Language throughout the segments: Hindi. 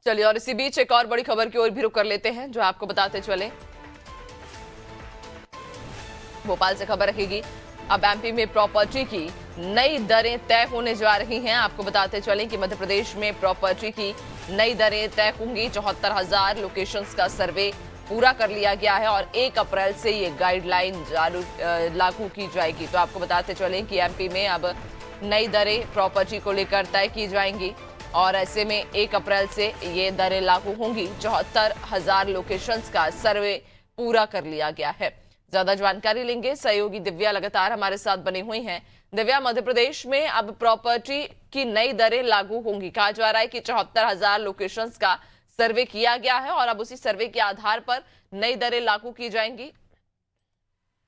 चलिए, और इसी बीच एक और बड़ी खबर की ओर भी रुख कर लेते हैं, जो आपको बताते चले। भोपाल से खबर रहेगी। अब एमपी में प्रॉपर्टी की नई दरें तय होने जा रही हैं। आपको बताते चलें कि मध्य प्रदेश में प्रॉपर्टी की नई दरें तय होंगी। 74,000 लोकेशंस का सर्वे पूरा कर लिया गया है और 1 अप्रैल से ये गाइडलाइन लागू की जाएगी। तो आपको बताते चलें कि एमपी में अब नई दरें प्रॉपर्टी को लेकर तय की जाएंगी और ऐसे में 1 अप्रैल से ये दरें लागू होंगी। 74,000 लोकेशंस का सर्वे पूरा कर लिया गया है। ज्यादा जानकारी लेंगे, सहयोगी दिव्या लगातार हमारे साथ बनी हुई हैं। दिव्या, मध्य प्रदेश में अब प्रॉपर्टी की नई दरें लागू होंगी। कहा जा रहा है कि 74,000 लोकेशंस का सर्वे किया गया है और अब उसी सर्वे के आधार पर नई दरें लागू की जाएंगी।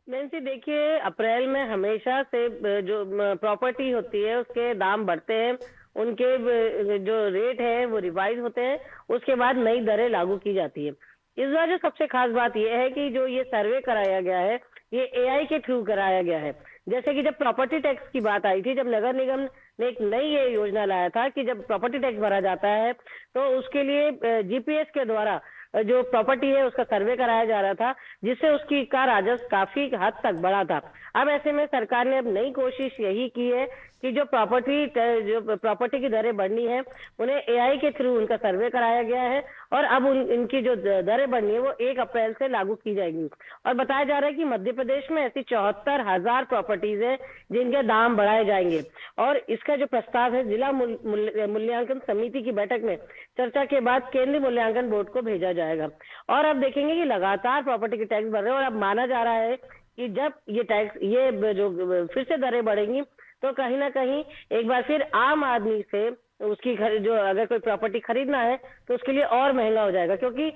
नैन्सी, देखिए, अप्रैल में हमेशा से जो प्रॉपर्टी होती है उसके दाम बढ़ते हैं, उनके जो रेट है वो रिवाइज होते हैं, उसके बाद नई दरें लागू की जाती है। इस बार जो सबसे खास बात यह है कि जो ये सर्वे कराया गया है ये एआई के थ्रू कराया गया है। जैसे कि जब प्रॉपर्टी टैक्स की बात आई थी, जब नगर निगम ने एक नई ये योजना लाया था कि जब प्रॉपर्टी टैक्स भरा जाता है तो उसके लिए जीपीएस के द्वारा जो प्रॉपर्टी है उसका सर्वे कराया जा रहा था, जिससे उसकी का राजस्व काफी हद तक बढ़ा था। अब ऐसे में सरकार ने अब नई कोशिश यही की है कि जो प्रॉपर्टी की दरें बढ़नी है उन्हें एआई के थ्रू उनका सर्वे कराया गया है और अब इनकी जो दरें बढ़नी है वो 1 अप्रैल से लागू की जाएगी। और बताया जा रहा है कि मध्य प्रदेश में ऐसी 74,000 प्रॉपर्टीज है जिनके दाम बढ़ाए जाएंगे और इसका जो प्रस्ताव है जिला मूल्यांकन समिति की बैठक में चर्चा के बाद केंद्रीय मूल्यांकन बोर्ड को भेजा जाएगा। और अब देखेंगे कि लगातार प्रॉपर्टी के टैक्स बढ़ रहे हैं और अब माना जा रहा है कि जब ये जो फिर से दरें बढ़ेंगी तो कहीं ना कहीं एक बार फिर आम आदमी से उसकी जो अगर कोई प्रॉपर्टी खरीदना है तो उसके लिए और महंगा हो जाएगा, क्योंकि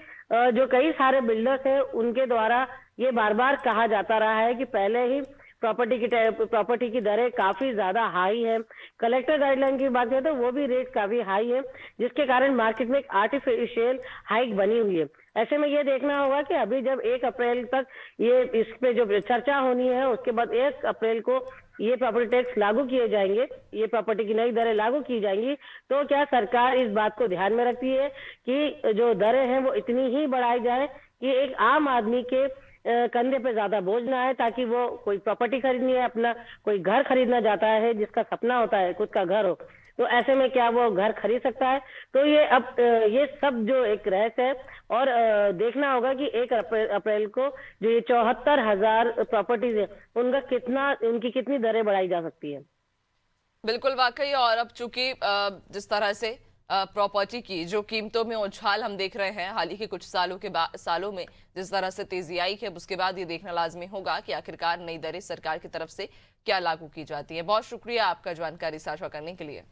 जो कई सारे बिल्डर्स हैं उनके द्वारा ये बार बार कहा जाता रहा है कि पहले ही प्रॉपर्टी की दरें काफी ज्यादा हाई है। कलेक्टर गाइडलाइन की बात करें तो वो भी रेट काफी हाई है, जिसके कारण मार्केट में एक आर्टिफिशियल हाइक बनी हुई है। ऐसे में ये देखना होगा कि अभी जब 1 अप्रैल तक ये इस पे जो चर्चा होनी है उसके बाद 1 अप्रैल को ये प्रॉपर्टी टैक्स लागू किए जाएंगे, ये प्रॉपर्टी की नई दरें लागू की जाएंगी, तो क्या सरकार इस बात को ध्यान में रखती है कि जो दरें हैं वो इतनी ही बढ़ाई जाए कि एक आम आदमी के कंधे पे ज्यादा बोझ ना आए, ताकि वो कोई प्रॉपर्टी खरीदनी है, अपना कोई घर खरीदना चाहता है, जिसका सपना होता है खुद का घर हो, तो ऐसे में क्या वो घर खरीद सकता है? तो ये अब ये सब जो एक रहस्य है और देखना होगा कि 1 अप्रैल को जो ये 74,000 प्रॉपर्टीज है उनकी कितनी दरें बढ़ाई जा सकती है। बिल्कुल, वाकई। और अब चूंकि जिस तरह से प्रॉपर्टी की जो कीमतों में उछाल हम देख रहे हैं हाल ही के कुछ सालों में, जिस तरह से तेजी आई है, उसके बाद ये देखना लाजमी होगा कि आखिरकार नई दरें सरकार की तरफ से क्या लागू की जाती है। बहुत शुक्रिया आपका जानकारी साझा करने के लिए।